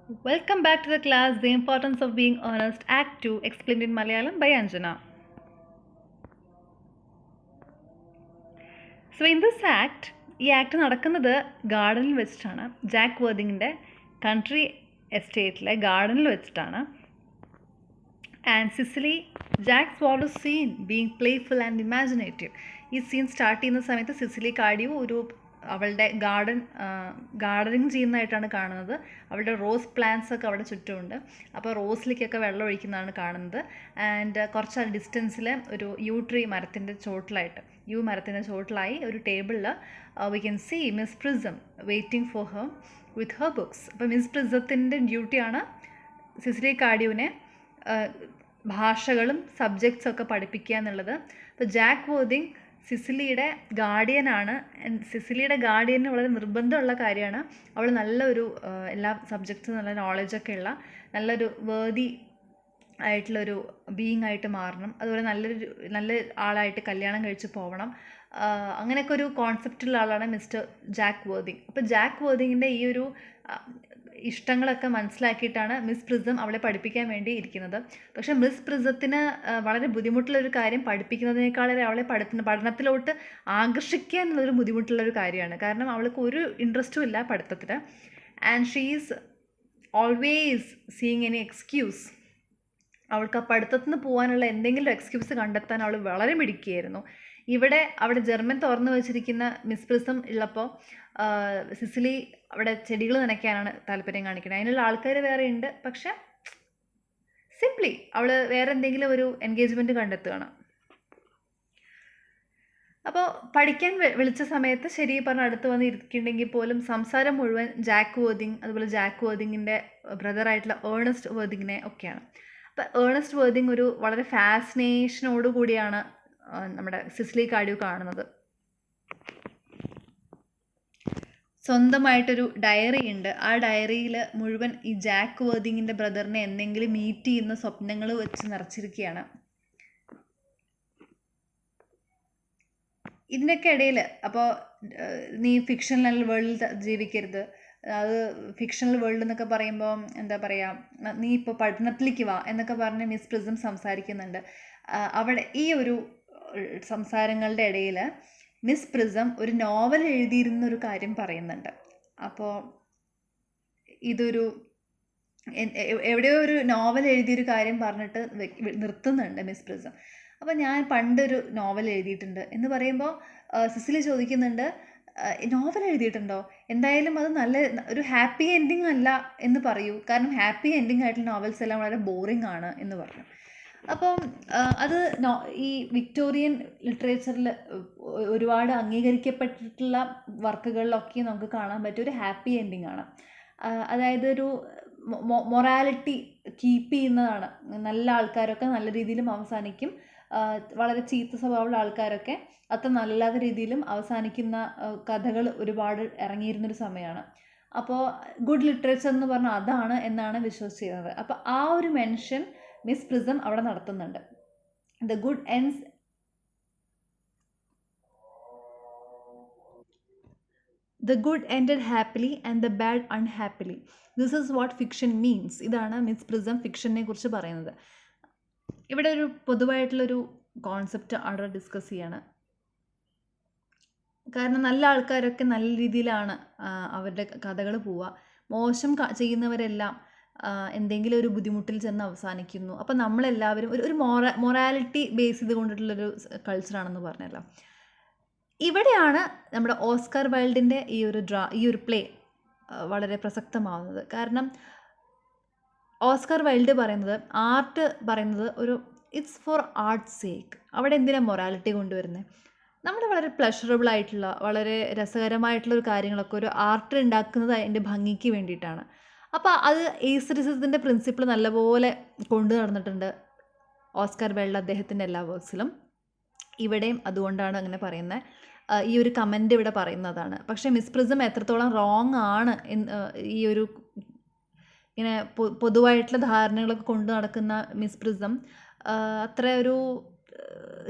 Welcome back to the class The Importance of Being Honest, Act 2, explained in Malayalam by Anjana. So in this act, ഈ act നടക്കുന്നത് ഗാർഡനിൽ വെച്ചിട്ടാണ്. Jack വേർദിങ്ങിൻ്റെ country എസ്റ്റേറ്റിലെ ഗാർഡനിൽ വെച്ചിട്ടാണ്. And Cecily Jack's was seen being playful and imaginative. ഈ scene start ചെയ്യുന്ന സമയത്ത് സിസിലി കാഡിയോ അവളുടെ ഗാർഡനിങ് ചെയ്യുന്നതായിട്ടാണ് കാണുന്നത്. അവളുടെ റോസ് പ്ലാന്റ്സ് ഒക്കെ അവിടെ ചുറ്റുമുണ്ട്. അപ്പോൾ റോസിലേക്കൊക്കെ വെള്ളം ഒഴിക്കുന്നതാണ് കാണുന്നത്. ആൻഡ് കുറച്ച് ഡിസ്റ്റൻസിൽ ഒരു മരത്തിൻ്റെ ചോട്ടിലായി ഒരു ടേബിളിൽ we can see Miss Prism waiting for her with her books. അപ്പോൾ മിസ് പ്രിസത്തിൻ്റെ ഡ്യൂട്ടിയാണ് സിസിലി കാഡിയോനെ ഭാഷകളും സബ്ജക്ട്സും ഒക്കെ പഠിപ്പിക്കുക എന്നുള്ളത്. അപ്പോൾ ജാക്ക് വേർദിങ് സിസിലിയുടെ ഗാർഡിയനാണ്. സിസിലിയുടെ ഗാർഡിയന് വളരെ നിർബന്ധമുള്ള കാര്യമാണ് അവൾ നല്ലൊരു എല്ലാ സബ്ജക്ട്സും നല്ല നോളജൊക്കെ ഉള്ള നല്ലൊരു വേർതി ആയിട്ടുള്ളൊരു ബീയിങ് ആയിട്ട് മാറണം. അതുപോലെ നല്ല ആളായിട്ട് കല്യാണം കഴിച്ച് പോകണം. അങ്ങനെയൊക്കെ ഒരു കോൺസെപ്റ്റുള്ള ആളാണ് മിസ്റ്റർ ജാക്ക് വേർദിങ്. അപ്പോൾ ജാക്ക് വേർദിങ്ങിൻ്റെ ഈ ഒരു ഇഷ്ടങ്ങളൊക്കെ മനസ്സിലാക്കിയിട്ടാണ് മിസ് പ്രിസം അവളെ പഠിപ്പിക്കാൻ വേണ്ടി ഇരിക്കുന്നത്. പക്ഷേ മിസ് പ്രിസത്തിന് വളരെ ബുദ്ധിമുട്ടുള്ളൊരു കാര്യം പഠിപ്പിക്കുന്നതിനേക്കാളേറെ അവളെ പഠനത്തിലോട്ട് ആകർഷിക്കുക എന്നുള്ളൊരു ബുദ്ധിമുട്ടുള്ളൊരു കാര്യമാണ്. കാരണം അവൾക്ക് ഒരു ഇൻട്രസ്റ്റും ഇല്ല പഠിത്തത്തിൽ. And she is always seeing any excuse. അവൾക്ക് ആ പഠിത്തത്തിൽ നിന്ന് പോകാനുള്ള എന്തെങ്കിലും എക്സ്ക്യൂസ് കണ്ടെത്താൻ അവൾ വളരെ മിടുക്കിയായിരുന്നു. അവിടെ ജർമ്മൻ തുറന്നു വെച്ചിരിക്കുന്ന മിസ് പ്രിസം ഉള്ളപ്പോൾ സിസിലി അവിടെ ചെടികൾ നനയ്ക്കാനാണ് താല്പര്യം കാണിക്കുന്നത്. അതിനുള്ള ആൾക്കാർ വേറെ ഉണ്ട്. പക്ഷെ സിംപ്ലി അവൾ വേറെ എന്തെങ്കിലും ഒരു എൻഗേജ്മെൻറ്റ് കണ്ടെത്തുകയാണ്. അപ്പോൾ പഠിക്കാൻ വിളിച്ച സമയത്ത് ശരി പറഞ്ഞ് അടുത്ത് വന്ന് ഇരിക്കുന്നുണ്ടെങ്കിൽ പോലും സംസാരം മുഴുവൻ ജാക്ക് വേർദിങ്, അതുപോലെ ജാക്ക് വേർദിങ്ങിൻ്റെ ബ്രദറായിട്ടുള്ള ഏർണസ്റ്റ് വേർദിങ്ങിനെ ഒക്കെയാണ്. അപ്പോൾ ഏർണസ്റ്റ് വേർദിങ് ഒരു വളരെ ഫാസിനേഷനോട് കൂടിയാണ് നമ്മുടെ സിസിലി കാഡിയോ കാണുന്നത്. സ്വന്തമായിട്ടൊരു ഡയറി ഉണ്ട്. ആ ഡയറിയിൽ മുഴുവൻ ഈ ജാക്ക് വേർദിങ്ങിൻ്റെ ബ്രദറിനെ എന്തെങ്കിലും മീറ്റ് ചെയ്യുന്ന സ്വപ്നങ്ങൾ വെച്ച് നിറച്ചിരിക്കുകയാണ്. ഇതിനൊക്കെ ഇടയിൽ അപ്പോൾ നീ ഫിക്ഷണൽ വേൾഡിൽ ജീവിക്കരുത്, അത് ഫിക്ഷണൽ വേൾഡ് എന്നൊക്കെ പറയുമ്പോൾ എന്താ പറയുക, നീ ഇപ്പോൾ പഠനത്തിലേക്ക് വാ എന്നൊക്കെ പറഞ്ഞ് മിസ് പ്രിസം സംസാരിക്കുന്നുണ്ട്. അവിടെ ഈ ഒരു സംസാരങ്ങളുടെ ഇടയിൽ മിസ് പ്രിസം ഒരു നോവൽ എഴുതിയിരുന്നൊരു കാര്യം പറയുന്നുണ്ട്. അപ്പോൾ ഇതൊരു എവിടെയോ ഒരു നോവൽ എഴുതിയൊരു കാര്യം പറഞ്ഞിട്ട് നിർത്തുന്നുണ്ട് മിസ് പ്രിസം. അപ്പോൾ ഞാൻ പണ്ടൊരു നോവൽ എഴുതിയിട്ടുണ്ട് എന്ന് പറയുമ്പോൾ സിസിലി ചോദിക്കുന്നുണ്ട്, നോവൽ എഴുതിയിട്ടുണ്ടോ? എന്തായാലും അത് നല്ല ഒരു ഹാപ്പി എൻഡിങ് അല്ല എന്ന് പറയൂ, കാരണം ഹാപ്പി എൻഡിങ് ആയിട്ടുള്ള നോവൽസ് എല്ലാം വളരെ ബോറിംഗ് ആണ് എന്ന് പറഞ്ഞു. അപ്പം അത് ഈ വിക്ടോറിയൻ ലിറ്ററേച്ചറിൽ ഒരുപാട് അംഗീകരിക്കപ്പെട്ടിട്ടുള്ള വർക്കുകളിലൊക്കെ നമുക്ക് കാണാൻ പറ്റിയ ഒരു ഹാപ്പി എൻഡിങ് ആണ്. അതായത് ഒരു മൊറാലിറ്റി കീപ്പ് ചെയ്യുന്നതാണ്. നല്ല ആൾക്കാരൊക്കെ നല്ല രീതിയിലും അവസാനിക്കും, വളരെ ചീത്ത സ്വഭാവമുള്ള ആൾക്കാരൊക്കെ അത്ര നല്ലാത്ത രീതിയിലും അവസാനിക്കുന്ന കഥകൾ ഒരുപാട് ഇറങ്ങിയിരുന്നൊരു സമയമാണ്. അപ്പോൾ ഗുഡ് ലിറ്ററേച്ചർ എന്ന് പറഞ്ഞാൽ അതാണ് എന്നാണ് വിശ്വസിച്ചിരുന്നത്. അപ്പോൾ ആ ഒരു മെൻഷൻ മിസ് പ്രിസം അവിടെ നടത്തുന്നുണ്ട്. The good ended happily and the bad unhappily. This is what fiction means. ഇതാണ് മിസ് പ്രിസം ഫിക്ഷനെ കുറിച്ച് പറയുന്നത്. ഇവിടെ ഒരു പൊതുവായിട്ടുള്ളൊരു കോൺസെപ്റ്റ് അവിടെ ഡിസ്കസ് ചെയ്യാണ്. കാരണം നല്ല ആൾക്കാരൊക്കെ നല്ല രീതിയിലാണ് അവരുടെ കഥകൾ പോവുക. മോശം ചെയ്യുന്നവരെല്ലാം എന്തെങ്കിലും ഒരു ബുദ്ധിമുട്ടിൽ ചെന്ന് അവസാനിക്കുന്നു. അപ്പം നമ്മളെല്ലാവരും ഒരു മൊറാലിറ്റി ബേസ് ചെയ്ത് കൊണ്ടിട്ടുള്ളൊരു കൾച്ചറാണെന്ന് പറഞ്ഞല്ലോ. ഇവിടെയാണ് നമ്മുടെ ഓസ്കാർ വൈൽഡിൻ്റെ ഈ ഒരു പ്ലേ വളരെ പ്രസക്തമാവുന്നത്. കാരണം ഓസ്കാർ വൈൽഡ് പറയുന്നത്, ആർട്ട് പറയുന്നത് ഒരു ഇറ്റ്സ് ഫോർ ആർട്ട്സ് സേക്ക്. അവിടെ എന്തിനാണ് മൊറാലിറ്റി കൊണ്ടുവരുന്നത്? നമ്മൾ വളരെ പ്ലഷറബിൾ ആയിട്ടുള്ള വളരെ രസകരമായിട്ടുള്ളൊരു കാര്യങ്ങളൊക്കെ ഒരു ആർട്ട് ഉണ്ടാക്കുന്നത് അതിൻ്റെ ഭംഗിക്ക് വേണ്ടിയിട്ടാണ്. അപ്പോൾ അത് എയ്സറിസത്തിൻ്റെ പ്രിൻസിപ്പിൾ നല്ലപോലെ കൊണ്ടു നടന്നിട്ടുണ്ട് ഓസ്കാർ വൈൽഡ് അദ്ദേഹത്തിൻ്റെ എല്ലാ വർക്ക്സിലും. ഇവിടെയും അതുകൊണ്ടാണ് അങ്ങനെ പറയുന്നത്. ഈ ഒരു കമൻ്റ് ഇവിടെ പറയുന്നതാണ്. പക്ഷേ മിസ് പ്രിസം എത്രത്തോളം റോങ് ആണ് ഈ ഒരു ഇങ്ങനെ പൊതുവായിട്ടുള്ള ധാരണകളൊക്കെ കൊണ്ടു നടക്കുന്ന മിസ് പ്രിസം അത്ര ഒരു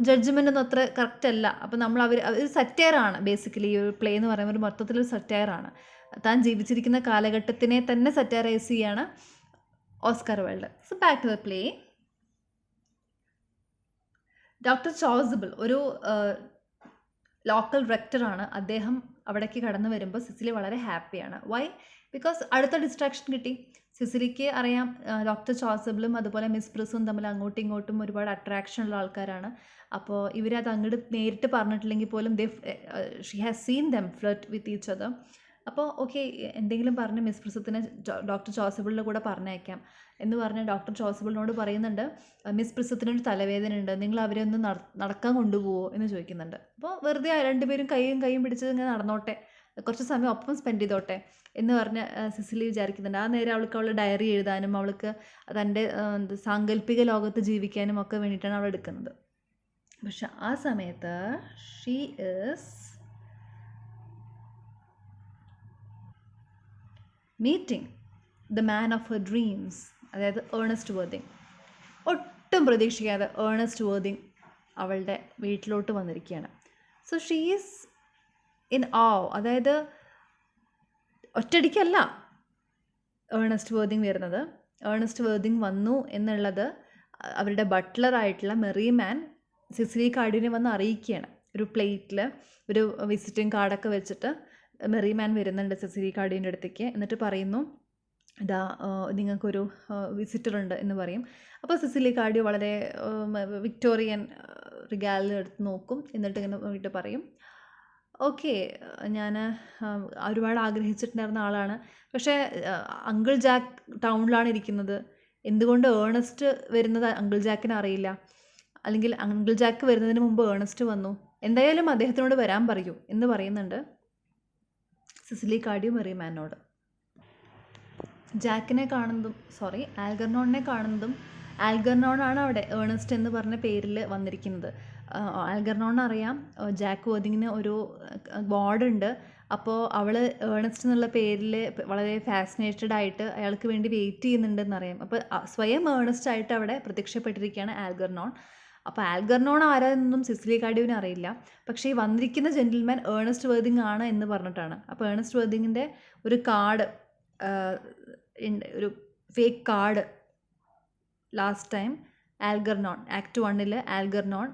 ജഡ്ജ്മെൻ്റ് ഒന്നും അത്ര കറക്റ്റ് അല്ല. അപ്പോൾ ഒരു സറ്റയറാണ് ബേസിക്കലി ഈ ഒരു പ്ലേ എന്ന് പറയുമ്പോൾ ഒരു മൊത്തത്തിലൊരു സറ്റയറാണ്. താൻ ജീവിച്ചിരിക്കുന്ന കാലഘട്ടത്തിനെ തന്നെ സറ്റാറൈസ് ചെയ്യാണ് Oscar Wilde. So back to the play. Doctor Chasuble ഒരു ലോക്കൽ റെക്ടറാണ്. അദ്ദേഹം അവിടേക്ക് കടന്നു വരുമ്പോൾ സിസിലി വളരെ ഹാപ്പിയാണ്. വൈ? ബിക്കോസ് അടുത്ത ഡിസ്ട്രാക്ഷൻ കിട്ടി. സിസിലിക്ക് അറിയാം ഡോക്ടർ ചോസബിളും അതുപോലെ മിസ് പ്രിസും തമ്മിൽ അങ്ങോട്ടും ഇങ്ങോട്ടും ഒരുപാട് അട്രാക്ഷൻ ഉള്ള ആൾക്കാരാണ്. അപ്പോൾ ഇവരത് അങ്ങോട്ട് നേരിട്ട് പറഞ്ഞിട്ടില്ലെങ്കിൽ പോലും she has seen dum flirt with each other. അപ്പോൾ ഓക്കെ, എന്തെങ്കിലും പറഞ്ഞ് മിസ് പ്രിസത്തിനെ ഡോക്ടർ ചോസബിളിൻ്റെ കൂടെ പറഞ്ഞയക്കാം എന്ന് പറഞ്ഞ് ഡോക്ടർ ചോസബിളിനോട് പറയുന്നുണ്ട്, മിസ് പ്രിസത്തിനൊരു തലവേദന ഉണ്ട്, നിങ്ങൾ അവരെ ഒന്ന് നടക്കാൻ കൊണ്ടുപോകുമോ എന്ന് ചോദിക്കുന്നുണ്ട്. അപ്പോൾ വെറുതെ രണ്ടുപേരും കൈയും പിടിച്ച് ഇങ്ങനെ നടന്നോട്ടെ, കുറച്ച് സമയം ഒപ്പം സ്പെൻഡ് ചെയ്തോട്ടെ എന്ന് പറഞ്ഞ് സിസിലി വിചാരിക്കുന്നുണ്ട്. ആ നേരം അവളുടെ ഡയറി എഴുതാനും അവൾക്ക് തൻ്റെ സാങ്കല്പിക ലോകത്ത് ജീവിക്കാനും ഒക്കെ വേണ്ടിയിട്ടാണ് അവൾ എടുക്കുന്നത്. പക്ഷെ ആ സമയത്ത് she is meeting the man of her dreams, അതായത് ഏണസ്റ്റ് വർത്തിങ്. ഒട്ടും പ്രതീക്ഷിക്കാതെ ഏണസ്റ്റ് വർത്തിങ് അവളുടെ വീട്ടിലോട്ട് വന്നിരിക്കുകയാണ്. സോ ഷീ ഈസ് ഇൻ അതായത് ഒറ്റയടിക്കല്ല ഏണസ്റ്റ് വർത്തിങ് വരുന്നത്. ഏണസ്റ്റ് വർത്തിങ് വന്നു എന്നുള്ളത് അവരുടെ ബട്ട്ലറായിട്ടുള്ള മെറിമാൻ സിസിലി കാർഡിനെ വന്ന് അറിയിക്കുകയാണ്. ഒരു പ്ലേറ്റിൽ ഒരു വിസിറ്റിംഗ് കാർഡൊക്കെ വെച്ചിട്ട് മെറിമാൻ വരുന്നുണ്ട് സിസിലി കാർഡിൻ്റെ അടുത്തേക്ക്. എന്നിട്ട് പറയുന്നു, ഇതാ നിങ്ങൾക്കൊരു വിസിറ്റർ ഉണ്ട് എന്ന് പറയും. അപ്പോൾ സിസിലി കാർഡിയോ വളരെ വിക്ടോറിയൻ റിഗാലിൽ എടുത്ത് നോക്കും. എന്നിട്ട് ഇങ്ങനെ വീട്ടിൽ പറയും, ഓക്കെ, ഞാൻ ഒരുപാട് ആഗ്രഹിച്ചിട്ടുണ്ടായിരുന്ന ആളാണ്, പക്ഷേ അങ്കിൾ ജാക്ക് ടൗണിലാണ് ഇരിക്കുന്നത്, എന്തുകൊണ്ട് ഏണസ്റ്റ് വരുന്നത് അങ്കിൾ ജാക്കിന് അറിയില്ല, അല്ലെങ്കിൽ അങ്കിൾ ജാക്ക് വരുന്നതിന് മുമ്പ് ഏണസ്റ്റ് വന്നു, എന്തായാലും അദ്ദേഹത്തിനോട് വരാൻ പറയൂ എന്ന് പറയുന്നുണ്ട് സിസിലി കാർഡിയോ മെറിമാനോട്. ആൽഗർനോണിനെ കാണുന്നതും ആൽഗർനോണാണ് അവിടെ ഏണസ്റ്റ് എന്ന് പറഞ്ഞ പേരിൽ വന്നിരിക്കുന്നത്. ആൽഗർനോണിനറിയാം ജാക്ക് വർത്തിങ്ങിന് ഒരു വാർഡുണ്ട്. അപ്പോൾ അവൾ ഏണസ്റ്റ് എന്നുള്ള പേരിൽ വളരെ ഫാസിനേറ്റഡ് ആയിട്ട് അയാൾക്ക് വേണ്ടി വെയിറ്റ് ചെയ്യുന്നുണ്ടെന്നറിയാം. അപ്പോൾ സ്വയം ഏണസ്റ്റ് ആയിട്ട് അവിടെ പ്രത്യക്ഷപ്പെട്ടിരിക്കുകയാണ് ആൽഗർനോൺ. അപ്പോൾ ആൽഗർനോൺ ആരാന്നൊന്നും സിസിലി കാർഡിയോന് അറിയില്ല. പക്ഷേ ഈ വന്നിരിക്കുന്ന ജെൻറ്റിൽമാൻ ഏണസ്റ്റ് വർത്തിങ് ആണ് എന്ന് പറഞ്ഞിട്ടാണ്. അപ്പോൾ ഏണസ്റ്റ് വർത്തിങ്ങിൻ്റെ ഒരു കാർഡ്, ഒരു fake card last time Algernon act 1 Algernon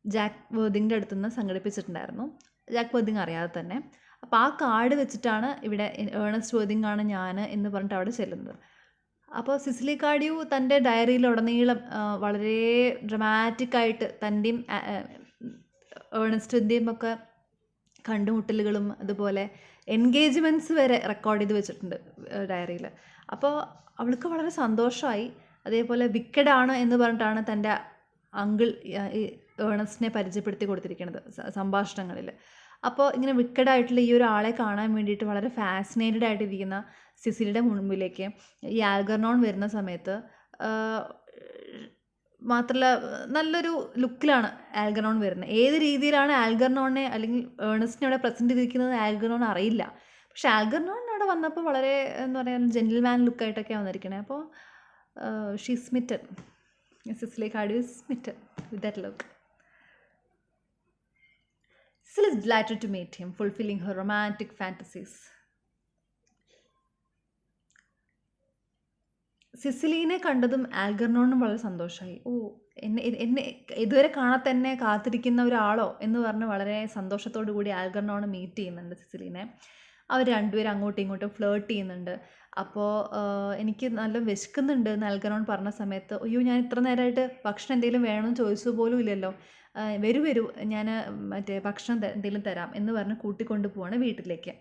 Jack വർത്തിങ്ങിൻ്റെ അടുത്ത് നിന്ന് സംഘടിപ്പിച്ചിട്ടുണ്ടായിരുന്നു, ജാക്ക് വർത്തിങ് അറിയാതെ തന്നെ. അപ്പോൾ ആ കാർഡ് വെച്ചിട്ടാണ് ഇവിടെ ഏണസ്റ്റ് വർത്തിങ് ആണ് ഞാൻ എന്ന് പറഞ്ഞിട്ട് അവിടെ ചെല്ലുന്നത്. അപ്പോൾ സിസിലി കാർഡിയോ തൻ്റെ ഡയറിയിലുടനീളം വളരെ ഡ്രമാറ്റിക്കായിട്ട് തൻ്റെയും ഏണസ്റ്റിൻ്റെയും ഒക്കെ കണ്ടുമുട്ടലുകളും അതുപോലെ എൻഗേജ്മെൻറ്റ്സ് വരെ റെക്കോർഡ് ചെയ്ത് വെച്ചിട്ടുണ്ട് ഡയറിയിൽ. അപ്പോൾ അവൾക്ക് വളരെ സന്തോഷമായി. അതേപോലെ വിക്കഡാണ് എന്ന് പറഞ്ഞിട്ടാണ് തൻ്റെ അങ്കിൾ ഏണസ്റ്റിനെ പരിചയപ്പെടുത്തി കൊടുത്തിരിക്കുന്നത് സംഭാഷണങ്ങളിൽ. അപ്പോൾ ഇങ്ങനെ വിക്കഡായിട്ടുള്ള ഈ ഒരാളെ കാണാൻ വേണ്ടിയിട്ട് വളരെ ഫാസിനേറ്റഡ് ആയിട്ടിരിക്കുന്ന സിസിലിയുടെ മുൻപിലേക്ക് ഈ ആൽഗർനോൺ വരുന്ന സമയത്ത്, മാത്രമല്ല നല്ലൊരു ലുക്കിലാണ് ആൽഗർനോൺ വരുന്നത്. ഏത് രീതിയിലാണ് ആൽഗർനോണിനെ അല്ലെങ്കിൽ ഏണസ്റ്റിനെ അവിടെ പ്രസൻറ്റ് ചെയ്തിരിക്കുന്നത് ആൽഗർനോൺ അറിയില്ല. പക്ഷെ ആൽഗർനോൺ അവിടെ വന്നപ്പോൾ വളരെ എന്താ പറയുക ജെൻറ്റിൽമാൻ ലുക്കായിട്ടൊക്കെയാണ് വന്നിരിക്കണേ. അപ്പോൾ she smitten, Cecily Cardew is smitten with that look. Cecil is delighted to meet him, fulfilling her romantic fantasies. സിസിലിനെ കണ്ടതും ആൽഗർനോണിനും വളരെ സന്തോഷമായി. എന്നെ ഇതുവരെ കാണാൻ തന്നെ കാത്തിരിക്കുന്ന ഒരാളോ എന്ന് പറഞ്ഞ് വളരെ സന്തോഷത്തോടു കൂടി ആൽഗർനോൺ മീറ്റ് ചെയ്യുന്നുണ്ട് സിസിലിനെ. അവർ രണ്ടുപേരും അങ്ങോട്ടും ഇങ്ങോട്ടും ഫ്ലേർട്ട് ചെയ്യുന്നുണ്ട്. അപ്പോൾ എനിക്ക് നല്ല വിശക്കുന്നുണ്ട് എന്ന് ആൽഗർനോൺ പറഞ്ഞ സമയത്ത്, അയ്യോ ഞാൻ ഇത്ര നേരമായിട്ട് ഭക്ഷണം എന്തെങ്കിലും വേണമെന്ന് ചോദിച്ചു പോലും ഇല്ലല്ലോ, വരൂ ഞാൻ ഭക്ഷണം എന്തെങ്കിലും തരാം എന്ന് പറഞ്ഞ് കൂട്ടിക്കൊണ്ട് പോവാണ് വീട്ടിലേക്ക്.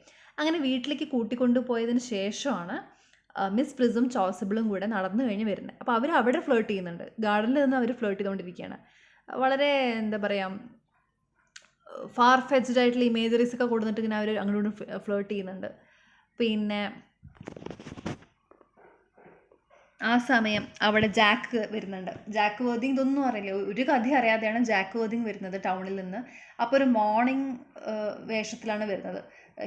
അങ്ങനെ വീട്ടിലേക്ക് കൂട്ടിക്കൊണ്ട് പോയതിന് ശേഷമാണ് മിസ് പ്രിസും ചോസബിളും കൂടെ നടന്നു കഴിഞ്ഞ് വരുന്നത്. അപ്പോൾ അവർ അവിടെ ഫ്ലേർട്ട് ചെയ്യുന്നുണ്ട്, ഗാർഡനിൽ നിന്ന് അവർ ഫ്ലേർട്ട് ചെയ്തുകൊണ്ടിരിക്കുകയാണ്. വളരെ എന്താ പറയുക ഫാർ ഫെച്ച്ഡ് ആയിട്ടുള്ള ഇമേജറീസ് ഒക്കെ കൊടുത്തിട്ട് ഇങ്ങനെ അവർ അങ്ങോട്ടും ഫ്ലേർട്ട് ചെയ്യുന്നുണ്ട്. പിന്നെ ആ സമയം അവിടെ ജാക്ക് വരുന്നുണ്ട്. ജാക്ക് വർത്തിങ് ഇതൊന്നും അറിയില്ല, ഒരു കഥ അറിയാതെയാണ് ജാക്ക് വർത്തിങ് വരുന്നത് ടൗണിൽ നിന്ന്. അപ്പോൾ ഒരു മോർണിംഗ് വേഷത്തിലാണ് വരുന്നത്.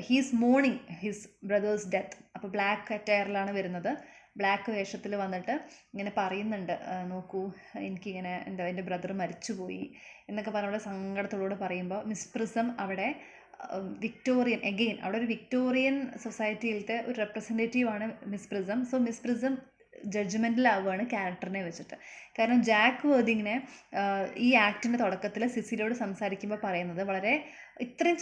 He's morning his brother's death. അപ്പോൾ ബ്ലാക്ക് അറ്റയറിലാണ് വരുന്നത്. ബ്ലാക്ക് വേഷത്തിൽ വന്നിട്ട് ഇങ്ങനെ പറയുന്നുണ്ട്, നോക്കൂ എനിക്കിങ്ങനെ എൻ്റെ ബ്രദർ മരിച്ചുപോയി എന്നൊക്കെ പറഞ്ഞ സങ്കടത്തോടുകൂടെ പറയുമ്പോൾ മിസ് പ്രിസം അവിടെ വിക്ടോറിയൻ എഗെയിൻ അവിടെ ഒരു വിക്ടോറിയൻ സൊസൈറ്റിയിലത്തെ ഒരു റെപ്രസെൻറ്റേറ്റീവാണ് Miss Prism. So Miss Prism ജഡ്ജ്മെൻറ്റിലാവുകയാണ് ക്യാരക്ടറിനെ വെച്ചിട്ട്. കാരണം ജാക്ക് വേർതിങ്ങിനെ ഈ ആക്ടിൻ്റെ തുടക്കത്തിൽ സിസിലിയോട് സംസാരിക്കുമ്പോൾ പറയുന്നത് വളരെ ഇത്രയും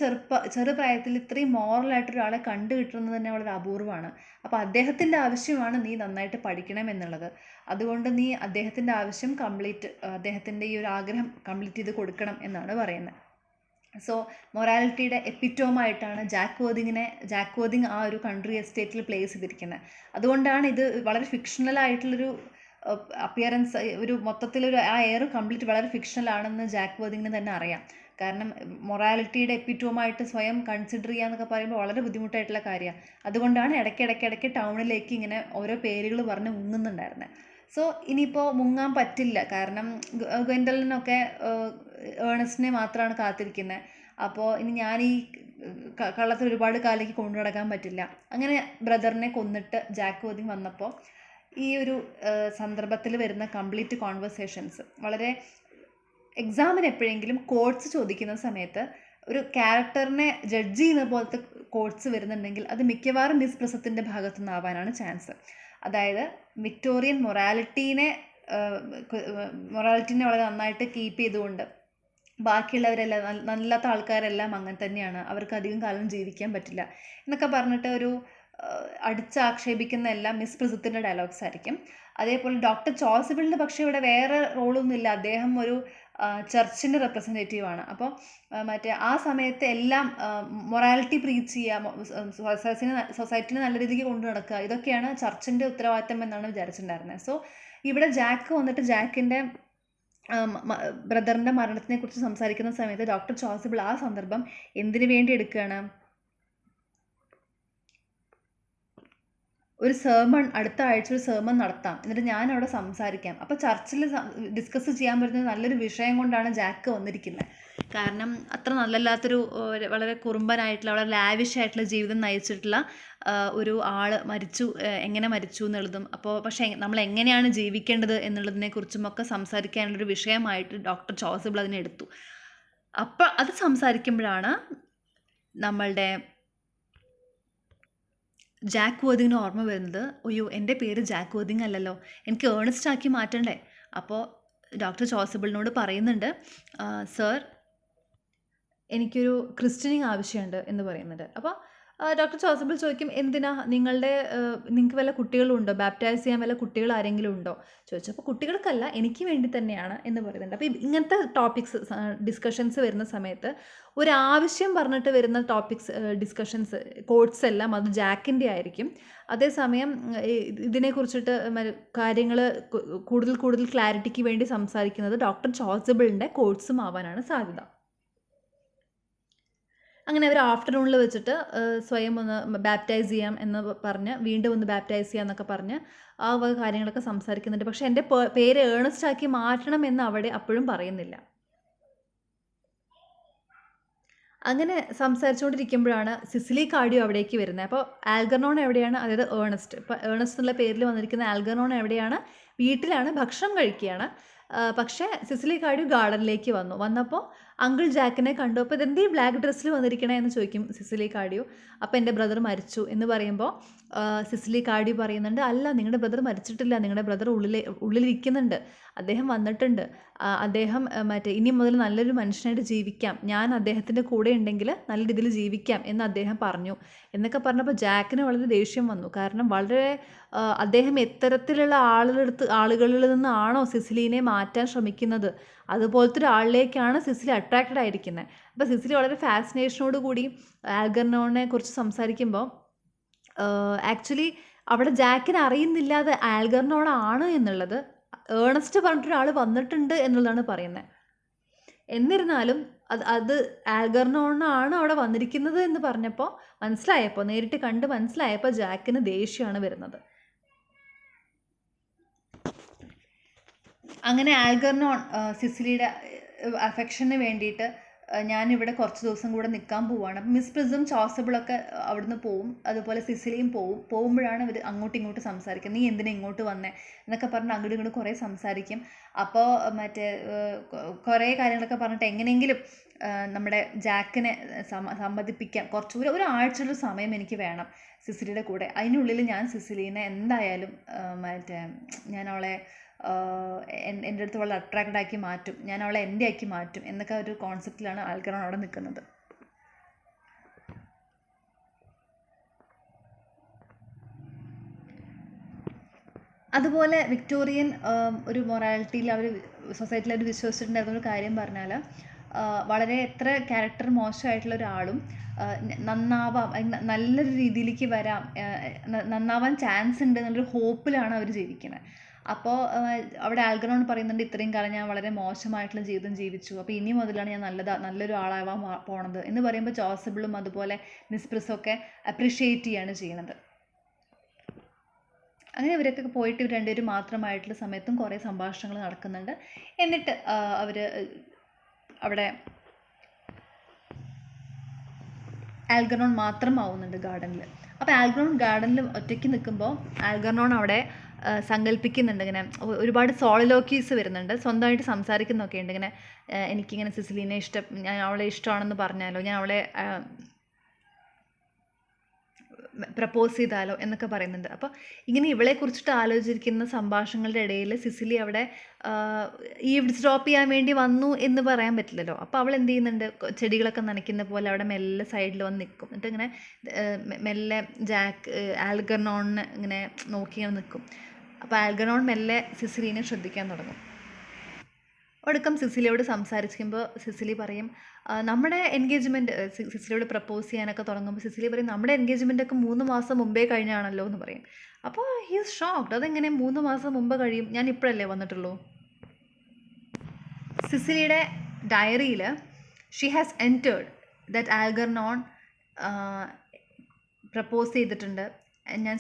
ചെറുപ്രായത്തിൽ ഇത്രയും മോറലായിട്ടൊരാളെ കണ്ടു കിട്ടുന്നത് തന്നെ വളരെ അപൂർവമാണ്. അപ്പോൾ അദ്ദേഹത്തിൻ്റെ ആവശ്യമാണ് നീ നന്നായിട്ട് പഠിക്കണം എന്നുള്ളത്. അതുകൊണ്ട് നീ അദ്ദേഹത്തിൻ്റെ ആവശ്യം അദ്ദേഹത്തിൻ്റെ ഈ ഒരു ആഗ്രഹം കംപ്ലീറ്റ് ചെയ്ത് കൊടുക്കണം എന്നാണ് പറയുന്നത്. സോ മൊറാലിറ്റിയുടെ എപ്പിറ്റോമായിട്ടാണ് ജാക്ക് വേർതിങ് ആ ഒരു കൺട്രി എസ്റ്റേറ്റിൽ പ്ലേസ് ചെയ്തിരിക്കുന്നത്. അതുകൊണ്ടാണ് ഇത് വളരെ ഫിക്ഷണലായിട്ടുള്ളൊരു അപ്പിയറൻസ്, ഒരു മൊത്തത്തിലൊരു ആ എയർ കംപ്ലീറ്റ് വളരെ ഫിക്ഷണലാണെന്ന് ജാക്ക് വേർതിങ്ങിന് തന്നെ അറിയാം. കാരണം മൊറാലിറ്റിയുടെ എപ്പിറ്റോമായിട്ട് സ്വയം കൺസിഡർ ചെയ്യാന്നൊക്കെ പറയുമ്പോൾ വളരെ ബുദ്ധിമുട്ടായിട്ടുള്ള കാര്യമാണ്. അതുകൊണ്ടാണ് ഇടയ്ക്കിടയ്ക്ക് ടൗണിലേക്ക് ഇങ്ങനെ ഓരോ പേരുകൾ പറഞ്ഞ് മുങ്ങുന്നുണ്ടായിരുന്നത്. സോ ഇനിയിപ്പോൾ മുങ്ങാൻ പറ്റില്ല, കാരണം ഗ്വെൻഡലിനൊക്കെ ഏണസ്റ്റിനെ മാത്രമാണ് കാത്തിരിക്കുന്നത്. അപ്പോൾ ഇനി ഞാൻ ഈ കള്ളത്തിൽ ഒരുപാട് കാലേക്ക് കൊണ്ടു നടക്കാൻ പറ്റില്ല. അങ്ങനെ ബ്രദറിനെ കൊന്നിട്ട് ജാക്ക് വേർതിങ് വന്നപ്പോൾ ഈ ഒരു സന്ദർഭത്തിൽ വരുന്ന കംപ്ലീറ്റ് കോൺവെർസേഷൻസ് വളരെ എക്സാമിന് എപ്പോഴെങ്കിലും കോട്ട്സ് ചോദിക്കുന്ന സമയത്ത് ഒരു ക്യാരക്ടറിനെ ജഡ്ജ് ചെയ്യുന്ന പോലത്തെ കോട്ട്സ് വരുന്നുണ്ടെങ്കിൽ അത് മിക്കവാറും മിസ് പ്രിസത്തിൻ്റെ ഭാഗത്തു നിന്നാവാനാണ് ചാൻസ്. അതായത് വിക്ടോറിയൻ മൊറാലിറ്റീനെ വളരെ നന്നായിട്ട് കീപ്പ് ചെയ്തുകൊണ്ട് ബാക്കിയുള്ളവരെല്ലാം നല്ലാത്ത ആൾക്കാരെല്ലാം അങ്ങനെ തന്നെയാണ്, അവർക്ക് അധികം കാലം ജീവിക്കാൻ പറ്റില്ല എന്നൊക്കെ പറഞ്ഞിട്ട് ഒരു അടിച്ചാക്ഷേപിക്കുന്ന എല്ലാം മിസ് പ്രിസത്തിൻ്റെ ഡയലോഗ്സ് ആയിരിക്കും. അതേപോലെ ഡോക്ടർ ചോസിബിളിന് പക്ഷേ ഇവിടെ വേറെ റോളൊന്നുമില്ല. അദ്ദേഹം ഒരു ചർച്ചിൻ്റെ റെപ്രസെൻറ്റേറ്റീവാണ്. അപ്പോൾ ആ സമയത്ത് എല്ലാം മൊറാലിറ്റി പ്രീച്ച് ചെയ്യുക, സൊസൈറ്റിനെ നല്ല രീതിക്ക് കൊണ്ടു നടക്കുക, ഇതൊക്കെയാണ് ചർച്ചിൻ്റെ ഉത്തരവാദിത്തം എന്നാണ് വിചാരിച്ചിട്ടുണ്ടായിരുന്നത്. സോ ഇവിടെ ജാക്ക് വന്നിട്ട് ജാക്കിൻ്റെ ബ്രദറിൻ്റെ മരണത്തിനെ കുറിച്ച് സംസാരിക്കുന്ന സമയത്ത് ഡോക്ടർ ചോസിബിൾ ആ സന്ദർഭം എന്തിനു വേണ്ടി എടുക്കുകയാണ്? ഒരു sermon അടുത്ത ആഴ്ച ഒരു sermon നടത്താം, എന്നിട്ട് ഞാൻ അവിടെ സംസാരിക്കാം. അപ്പോൾ ചർച്ചിൽ ഡിസ്കസ് ചെയ്യാൻ പറ്റുന്ന നല്ലൊരു വിഷയം കൊണ്ടാണ് ജാക്ക് വന്നിരിക്കുന്നത്. കാരണം അത്ര നല്ലല്ലാത്തൊരു വളരെ കുറുമ്പനായിട്ടുള്ള വളരെ ലാവിഷ് ആയിട്ടുള്ള ജീവിതം നയിച്ചിട്ടുള്ള ഒരു ആൾ മരിച്ചു, എങ്ങനെ മരിച്ചു എന്നുള്ളതും പക്ഷേ നമ്മൾ എങ്ങനെയാണ് ജീവിക്കേണ്ടത് എന്നുള്ളതിനെക്കുറിച്ചുമൊക്കെ സംസാരിക്കാനുള്ളൊരു വിഷയമായിട്ട് ഡോക്ടർ ചോസിബിൾ അതിനെ എടുത്തു. അപ്പോൾ അത് സംസാരിക്കുമ്പോഴാണ് നമ്മളുടെ ജാക്ക് വേർതിങ്ങിന് ഓർമ്മ വരുന്നത്, അയ്യോ എൻ്റെ പേര് ജാക്ക് വേർതിങ് അല്ലല്ലോ, എനിക്ക് ഏണസ്റ്റ് ആക്കി മാറ്റണ്ടേ. അപ്പോൾ ഡോക്ടർ ചോസിബിളിനോട് പറയുന്നുണ്ട്, സർ എനിക്കൊരു ക്രിസ്ത്യനിങ് ആവശ്യമുണ്ട് എന്ന് പറയുന്നുണ്ട്. അപ്പോൾ ഡോക്ടർ ചോസിബിൾ ചോദിക്കും, എന്തിനാ നിങ്ങൾക്ക് വല്ല കുട്ടികളുണ്ടോ, ബാപ്റ്റൈസ് ചെയ്യാൻ വല്ല കുട്ടികൾ ആരെങ്കിലും ഉണ്ടോ ചോദിച്ചപ്പോൾ കുട്ടികൾക്കല്ല, എനിക്ക് വേണ്ടി തന്നെയാണ് എന്ന് പറയുന്നുണ്ട്. അപ്പോൾ ഇങ്ങനത്തെ ഡിസ്കഷൻസ് വരുന്ന സമയത്ത് ഒരാവശ്യം പറഞ്ഞിട്ട് വരുന്ന ഡിസ്കഷൻസ് കോട്ട്സ് എല്ലാം അത് ജാക്കിൻ്റെ ആയിരിക്കും. അതേസമയം ഇതിനെക്കുറിച്ചിട്ട് കാര്യങ്ങൾ കൂടുതൽ ക്ലാരിറ്റിക്ക് വേണ്ടി സംസാരിക്കുന്നത് ഡോക്ടർ ചോസിബിളിൻ്റെ കോട്ട്സും ആവാനാണ് സാധ്യത. അങ്ങനെ അവർ ആഫ്റ്റർനൂണിൽ വെച്ചിട്ട് സ്വയം ഒന്ന് ബാപ്റ്റൈസ് ചെയ്യാം എന്ന് പറഞ്ഞ് വീണ്ടും ഒന്ന് ബാപ്റ്റൈസ് ചെയ്യാം എന്നൊക്കെ പറഞ്ഞ് ആ വക കാര്യങ്ങളൊക്കെ സംസാരിക്കുന്നുണ്ട്. പക്ഷേ എൻ്റെ പേര് ഏണസ്റ്റ് ആക്കി മാറ്റണം എന്ന് അപ്പോഴും പറയുന്നില്ല. അങ്ങനെ സംസാരിച്ചുകൊണ്ടിരിക്കുമ്പോഴാണ് സിസിലി കാർഡിയോ അവിടേക്ക് വരുന്നത്. അപ്പോൾ ആൽഗർണോൺ എവിടെയാണ്? അതായത് ഏണസ്റ്റ്. ഇപ്പോൾ ഏണസ്റ്റ് എന്നുള്ള പേരിൽ വന്നിരിക്കുന്ന ആൽഗർണോൺ എവിടെയാണ്? വീട്ടിലാണ്, ഭക്ഷണം കഴിക്കുകയാണ്. പക്ഷേ സിസിലി കാർഡിയോ ഗാർഡനിലേക്ക് വന്നപ്പോൾ അങ്കിൾ ജാക്കിനെ കണ്ടു. അപ്പോൾ ഇതെന്തീ ബ്ലാക്ക് ഡ്രസ്സിൽ വന്നിരിക്കണേ എന്ന് ചോദിക്കും സിസിലി കാർഡിയോ. അപ്പോൾ എൻ്റെ ബ്രദർ മരിച്ചു എന്ന് പറയുമ്പോൾ സിസിലി കാർഡിയോ പറയുന്നുണ്ട്, അല്ല നിങ്ങളുടെ ബ്രദർ മരിച്ചിട്ടില്ല, നിങ്ങളുടെ ബ്രദർ ഉള്ളിലിരിക്കുന്നുണ്ട്, അദ്ദേഹം വന്നിട്ടുണ്ട്, അദ്ദേഹം ഇനി മുതൽ നല്ലൊരു മനുഷ്യനായിട്ട് ജീവിക്കാം, ഞാൻ അദ്ദേഹത്തിൻ്റെ കൂടെ ഉണ്ടെങ്കിൽ നല്ല രീതിയിൽ ജീവിക്കാം എന്ന് അദ്ദേഹം പറഞ്ഞു എന്നൊക്കെ പറഞ്ഞപ്പോൾ ജാക്കിന് വളരെ ദേഷ്യം വന്നു. കാരണം അദ്ദേഹം എത്തരത്തിലുള്ള ആളുകളിൽ നിന്നാണോ സിസിലിനെ മാറ്റാൻ ശ്രമിക്കുന്നത്, അതുപോലത്തെ ഒരാളിലേക്കാണ് സിസിലി അട്രാക്റ്റഡ് ആയിരിക്കുന്നത്. അപ്പോൾ സിസിലി വളരെ ഫാസിനേഷനോട് കൂടി ആൽഗർണോണിനെ കുറിച്ച് സംസാരിക്കുമ്പോൾ ആക്ച്വലി അവിടെ ജാക്കിന് അറിയുന്നില്ല അത് ആൽഗർണോണാണ് എന്നുള്ളത്. ഏണസ്റ്റ് പറഞ്ഞിട്ടൊരാൾ വന്നിട്ടുണ്ട് എന്നുള്ളതാണ് പറയുന്നത്. എന്നിരുന്നാലും അത് ആൽഗർണോണാണ് അവിടെ വന്നിരിക്കുന്നത് എന്ന് പറഞ്ഞപ്പോൾ നേരിട്ട് കണ്ട് മനസ്സിലായപ്പോൾ ജാക്കിന് ദേഷ്യമാണ് വരുന്നത്. അങ്ങനെ ആൽഗർണോൺ സിസിലിയുടെ അഫെക്ഷന് വേണ്ടിയിട്ട് ഞാനിവിടെ കുറച്ച് ദിവസം കൂടെ നിൽക്കാൻ പോവുകയാണ്. അപ്പം മിസ് പ്രിസം ചോസബിളൊക്കെ അവിടുന്ന് പോവും, അതുപോലെ സിസിലിയും പോകുമ്പോഴാണ് ഇവർ അങ്ങോട്ടും ഇങ്ങോട്ടും സംസാരിക്കുക. നീ എന്തിനാ ഇങ്ങോട്ട് വന്നേ എന്നൊക്കെ പറഞ്ഞ് അങ്ങോട്ടും ഇങ്ങോട്ടും കുറേ സംസാരിക്കും. അപ്പോൾ മറ്റേ കുറേ കാര്യങ്ങളൊക്കെ പറഞ്ഞിട്ട് എങ്ങനെയെങ്കിലും നമ്മുടെ ജാക്കിനെ സമ്മതിപ്പിക്കാൻ കുറച്ചുകൂടി ഒരാഴ്ചയുടെ സമയം എനിക്ക് വേണം സിസിലിയുടെ കൂടെ. അതിനുള്ളിൽ ഞാൻ സിസിലീനെ എന്തായാലും ഞാൻ അവളെ എൻ്റെ അടുത്ത് വളരെ അട്രാക്റ്റഡ് ആക്കി മാറ്റും, ഞാൻ അവളെ എൻ്റെ ആക്കി മാറ്റും എന്നൊക്കെ ഒരു കോൺസെപ്റ്റിലാണ് ആൽഗറോൺ അവിടെ നിൽക്കുന്നത്. അതുപോലെ വിക്ടോറിയൻ ഒരു മൊറാലിറ്റിയിൽ അവർ സൊസൈറ്റിയിൽ അവർ വിശ്വസിച്ചിട്ടുണ്ടായിരുന്ന ഒരു കാര്യം പറഞ്ഞാൽ, വളരെ എത്ര ക്യാരക്ടർ മോശമായിട്ടുള്ള ഒരാളും നന്നാവാം, നല്ലൊരു രീതിയിലേക്ക് വരാം, നന്നാവാൻ ചാൻസ് ഉണ്ട് എന്നുള്ളൊരു ഹോപ്പിലാണ് അവർ ജീവിക്കുന്നത്. അപ്പോൾ അവിടെ ആൽഗറോൺ പറയുന്നുണ്ട്, ഇത്രയും കാലം ഞാൻ വളരെ മോശമായിട്ടുള്ള ജീവിതം ജീവിച്ചു, അപ്പോൾ ഇനി മുതലാണ് ഞാൻ നല്ലൊരു ആളാവാൻ പോണത് എന്ന് പറയുമ്പോൾ ചോസബിളും അതുപോലെ മിസ് പ്രിസൊക്കെ അപ്രിഷ്യേറ്റ് ചെയ്യാണ് ചെയ്യുന്നത്. അങ്ങനെ ഇവരൊക്കെ പോയിട്ട് ഇവർ രണ്ടുപേരും മാത്രമായിട്ടുള്ള സമയത്തും കുറേ സംഭാഷണങ്ങൾ നടക്കുന്നുണ്ട്. എന്നിട്ട് അവർ അവിടെ ആൽഗറോൺ മാത്രമാവുന്നുണ്ട് ഗാർഡനിൽ. അപ്പോൾ ആൽഗറോൺ ഗാർഡനിൽ ഒറ്റയ്ക്ക് നിൽക്കുമ്പോൾ ആൽഗറോൺ അവിടെ സങ്കല്പിക്കുന്നുണ്ട്, ഇങ്ങനെ ഒരുപാട് സോളിലോക്കീസ് വരുന്നുണ്ട്, സ്വന്തമായിട്ട് സംസാരിക്കുന്നൊക്കെ ഉണ്ട്. ഇങ്ങനെ എനിക്കിങ്ങനെ സിസിലീനെ ഞാൻ അവളെ ഇഷ്ടമാണെന്ന് പറഞ്ഞാലോ, ഞാൻ അവളെ പ്രപ്പോസ് ചെയ്താലോ എന്നൊക്കെ പറയുന്നുണ്ട്. അപ്പോൾ ഇങ്ങനെ ഇവളെ കുറിച്ചിട്ട് ആലോചിച്ചിരിക്കുന്ന സംഭാഷണങ്ങളുടെ ഇടയിൽ സിസിലി അവിടെ ഈവ്സ്ഡ്രോപ്പ് ചെയ്യാൻ വേണ്ടി വന്നു എന്ന് പറയാൻ പറ്റില്ലല്ലോ. അപ്പോൾ അവൾ എന്ത് ചെയ്യുന്നുണ്ട്, ചെടികളൊക്കെ നനയ്ക്കുന്ന പോലെ അവിടെ മെല്ലെ സൈഡിൽ വന്ന് നിൽക്കും. എന്നിട്ട് ഇങ്ങനെ മെല്ലെ ആൽഗറോണിനെ ഇങ്ങനെ നോക്കി നിൽക്കും. അപ്പോൾ ആൽഗറോൺ മെല്ലെ സിസിലീനെ ശ്രദ്ധിക്കാൻ തുടങ്ങും. ഒടുക്കം സിസിലിയോട് സംസാരിക്കുമ്പോൾ സിസിലി പറയും, നമ്മുടെ എൻഗേജ്മെൻറ്റ്, സിസിലിയോട് പ്രപ്പോസ് ചെയ്യാനൊക്കെ തുടങ്ങുമ്പോൾ സിസിലി പറയും, നമ്മുടെ എൻഗേജ്മെൻറ്റൊക്കെ 3 മാസം മുമ്പേ കഴിഞ്ഞാണല്ലോ എന്ന് പറയും. അപ്പോൾ ഹി ഈസ് ഷോക്ക്ഡ്, അതെങ്ങനെ 3 മാസം മുമ്പ് കഴിയും, ഞാൻ ഇപ്പോഴല്ലേ വന്നിട്ടുള്ളൂ. സിസിലിയുടെ ഡയറിയിൽ she has entered that Algernon propose ചെയ്തിട്ടുണ്ട്, ഞാൻ